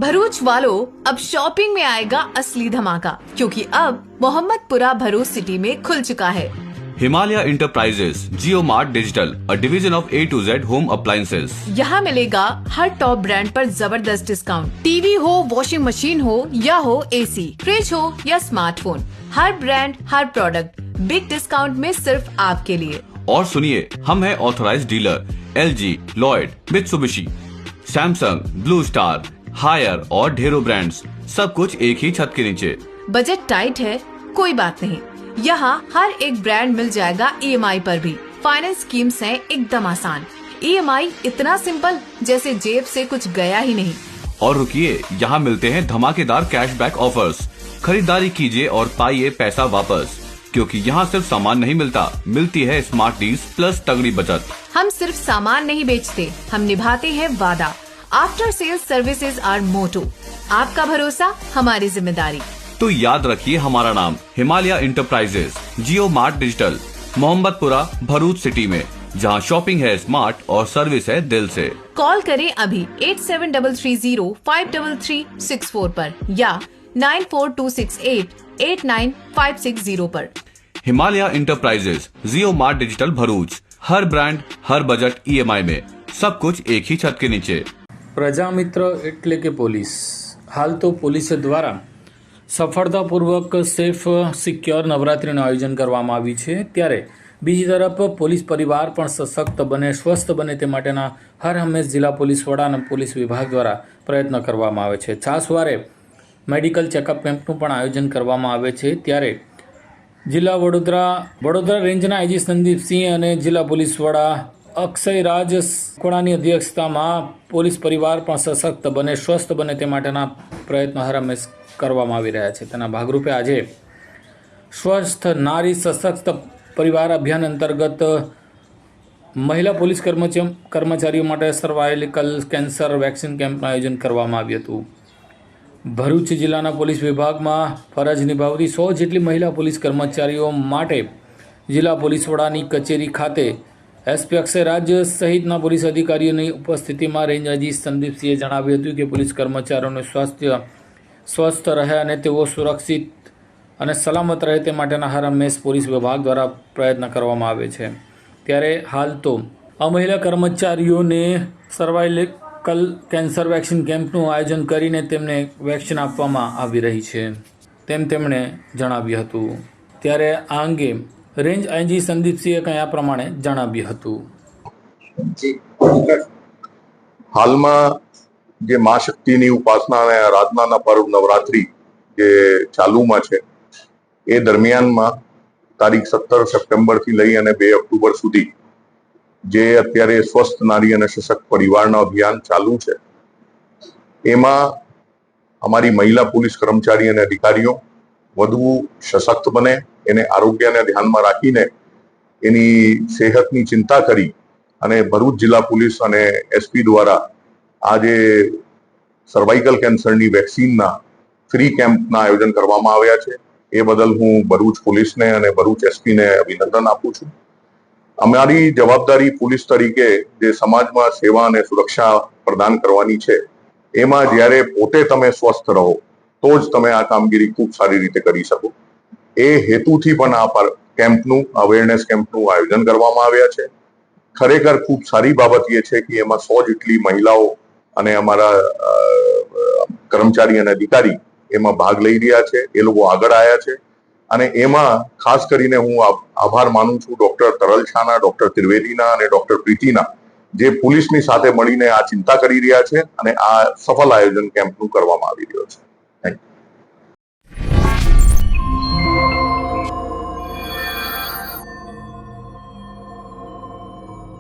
भरूच वालों, अब शॉपिंग में आएगा असली धमाका, क्योंकि अब मोहम्मदपुरा भरूच सिटी में खुल चुका है Himalaya enterprises Jio mart digital, a division of A to Z home appliances. यहाँ मिलेगा हर टॉप ब्रांड पर जबरदस्त डिस्काउंट। टीवी हो, वॉशिंग मशीन हो या हो AC, फ्रिज हो या स्मार्टफोन, हर ब्रांड हर प्रोडक्ट बिग डिस्काउंट में सिर्फ आपके लिए। और सुनिए, हम हैं authorized dealer LG, Lloyd, Mitsubishi, Samsung, Blue Star, Haier और ढेरों ब्रांड्स, सब कुछ एक ही छत के नीचे। बजट टाइट है, कोई बात नहीं, यहाँ हर एक ब्रांड मिल जाएगा EMI पर भी। फाइनेंस स्कीम्स हैं एकदम आसान। EMI इतना सिंपल जैसे जेब से कुछ गया ही नहीं। और रुकिए, यहाँ मिलते हैं धमाकेदार कैशबैक ऑफर्स। खरीदारी कीजिए और पाइए पैसा वापस, क्योंकि यहाँ सिर्फ सामान नहीं मिलता, मिलती है स्मार्ट डील्स प्लस तगड़ी बचत। हम सिर्फ सामान नहीं बेचते, हम निभाते हैं वादा। After sales services are motto. आपका भरोसा हमारी जिम्मेदारी। तो याद रखिए हमारा नाम Himalaya enterprises Jio mart digital, Mohammadpura Bharuch city में, जहां शॉपिंग है स्मार्ट और सर्विस है दिल से। कॉल करें अभी 8733053364 पर या 9426889560 पर। Himalaya enterprises Jio mart digital Bharuch, हर ब्रांड हर बजट EMI में, सब कुछ एक ही छत के नीचे। પ્રજામિત્ર એટલે કે પોલીસ હાલ તો પોલીસ દ્વારા સફળતાપૂર્વક સેફ સિક્યોર નવરાત્રિનું આયોજન કરવામાં આવ્યું છે, ત્યારે બીજી તરફ પોલીસ પરિવાર પણ સશક્ત બને, સ્વસ્થ બને તે માટેના હર હંમેશ જિલ્લા પોલીસ વડા અને પોલીસ વિભાગ દ્વારા પ્રયત્ન કરવામાં આવે છે। છાસવારે મેડિકલ ચેકઅપ કેમ્પનું પણ આયોજન કરવામાં આવે છે, ત્યારે જિલ્લા વડોદરા રેન્જના IG સંદીપસિંહ અને જિલ્લા પોલીસ વડા અક્ષય રાજ કોણાની અધ્યક્ષતામાં પોલીસ પરિવાર પણ સશક્ત બને, સ્વસ્થ બને તે માટેના પ્રયત્નો હર હંમેશ કરવામાં આવી રહ્યા છે। તેના ભાગરૂપે આજે સ્વસ્થ નારી સશક્ત પરિવાર અભિયાન અંતર્ગત મહિલા પોલીસ કર્મચારીઓ માટે સર્વાઇકલ કેન્સર વેક્સિન કેમ્પનું આયોજન કરવામાં આવ્યું હતું। ભરૂચ જિલ્લાના પોલીસ વિભાગમાં ફરજ નિભાવતી 100 જેટલી મહિલા પોલીસ કર્મચારીઓ માટે જિલ્લા પોલીસ વડાની કચેરી ખાતે SP અક્ષય રાજ સહિતના પોલીસ અધિકારીઓની ઉપસ્થિતિમાં રેન્જ IG સંદીપસિંહે જણાવ્યું હતું કે પોલીસ કર્મચારીઓનું સ્વાસ્થ્ય સ્વસ્થ રહે અને તેઓ સુરક્ષિત અને સલામત રહે તે માટેના હર હંમેશ પોલીસ વિભાગ દ્વારા પ્રયત્ન કરવામાં આવે છે। ત્યારે હાલ તો આ મહિલા કર્મચારીઓને સર્વાઇકલ કેન્સર વેક્સિન કેમ્પનું આયોજન કરીને તેમને વેક્સિન આપવામાં આવી રહી છે તેમ તેમણે જણાવ્યું હતું। ત્યારે આ અંગે રેન્જ IG સંદીપસિંહે કંઈ આ પ્રમાણે જણાવ્યું હતું। હાલમાં જે મા શક્તિની ઉપાસના અને આરાધનાના પર્વ નવરાત્રી જે ચાલુમાં છે, એ દરમિયાનમાં તારીખ 17 સપ્ટેમ્બરથી લઈ અને 2 ઓક્ટોબર સુધી જે અત્યારે સ્વસ્થ નારી અને સશક્ત પરિવારનો અભિયાન ચાલુ છે, એમાં અમારી મહિલા પોલીસ કર્મચારી અને અધિકારીઓ વધુ સશક્ત બને, એને આરોગ્યને ધ્યાનમાં રાખીને એની સેહતની ચિંતા કરી અને ભરૂચ જિલ્લા પોલીસ અને SP દ્વારા આજે સર્વાઇકલ કેન્સરની વેક્સિનના ફ્રી કેમ્પના આયોજન કરવામાં આવ્યા છે। એ બદલ હું ભરૂચ પોલીસને અને ભરૂચ SPને અભિનંદન આપું છું। અમારી જવાબદારી પોલીસ તરીકે જે સમાજમાં સેવા અને સુરક્ષા પ્રદાન કરવાની છે, એમાં જ્યારે પોતે તમે સ્વસ્થ રહો તો જ તમે આ કામગીરી ખૂબ સારી રીતે કરી શકો। એ હેતુથી પણ આ કેમ્પનું અવેરનેસ કેમ્પનું આયોજન કરવામાં આવ્યા છે। ખરેખર ખૂબ સારી બાબત એ છે કે એમાં 100 જેટલી મહિલાઓ અને અમારા કર્મચારી અને અધિકારી એમાં ભાગ લઈ રહ્યા છે। એ લોકો આગળ આવ્યા છે અને એમાં ખાસ કરીને હું આભાર માનું છું ડોક્ટર તરલ શાના, ડોક્ટર ત્રિવેદીના અને ડોક્ટર પ્રીતિના, જે પોલીસની સાથે મળીને આ ચિંતા કરી રહ્યા છે અને આ સફળ આયોજન કેમ્પનું કરવામાં આવી રહ્યો છે। Thank you.